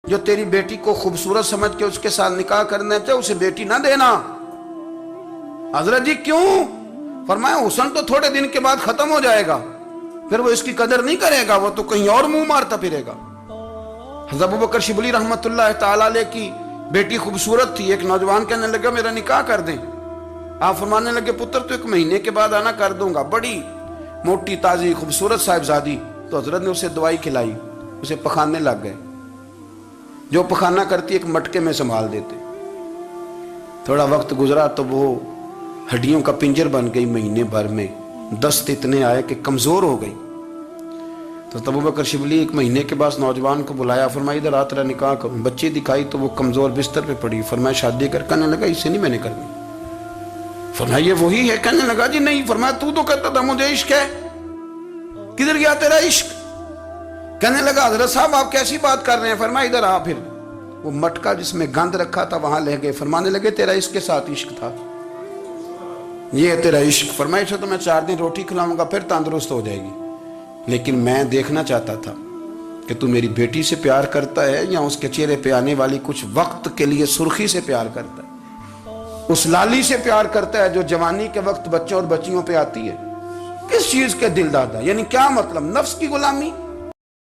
جو تیری بیٹی کو خوبصورت سمجھ کے اس کے ساتھ نکاح کرنا چاہے اسے بیٹی نہ دینا۔ حضرت جی کیوں؟ فرمایا حسن تو تھوڑے دن کے بعد ختم ہو جائے گا، پھر وہ اس کی قدر نہیں کرے گا، وہ تو کہیں اور منہ مارتا پھرے گا۔ حضرت ابوبکر شبلی رحمت اللہ تعالی علیہ کی بیٹی خوبصورت تھی، ایک نوجوان کہنے لگا میرا نکاح کر دیں۔ آپ فرمانے لگے پتر تو 1 مہینے کے بعد آنا کر دوں گا، بڑی موٹی تازی خوبصورت صاحبزادی۔ تو حضرت نے اسے دوائی کھلائی، اسے پخانے لگ گئے، جو پخانہ کرتی ایک مٹکے میں سنبھال دیتے۔ تھوڑا وقت گزرا تو وہ ہڈیوں کا پنجر بن گئی، مہینے بھر میں دست اتنے آئے کہ کمزور ہو گئی۔ تو ابوبکر شبلی 1 مہینے کے بعد نوجوان کو بلایا، فرمایا ادھر آ تیرا نکاح کروں۔ بچی دکھائی تو وہ کمزور بستر پہ پڑی، فرمایا شادی کر، کہنے لگا اس سے نہیں میں نے کرنی۔ فرمایا یہ وہی ہے؟ کہنے لگا جی نہیں۔ فرمایا تو کہتا تھا مجھے عشق ہے، کدھر گیا تیرا عشق؟ کہنے لگا حضرت صاحب آپ کیسی بات کر رہے ہیں؟ فرمایا ادھر آ۔ پھر وہ مٹکا جس میں گند رکھا تھا وہاں لے گئے، فرمانے لگے تیرا اس کے ساتھ عشق تھا، یہ ہے تیرا عشق۔ فرمایا اسے تو میں 4 دن روٹی کھلاؤں گا پھر تندرست ہو جائے گی، لیکن میں دیکھنا چاہتا تھا کہ تو میری بیٹی سے پیار کرتا ہے یا اس کے چہرے پہ آنے والی کچھ وقت کے لیے سرخی سے پیار کرتا ہے، اس لالی سے پیار کرتا ہے جو جوانی کے وقت بچوں اور بچیوں پہ آتی ہے۔ کس چیز کے دل دادا؟ یعنی کیا مطلب؟ نفس کی غلامی؟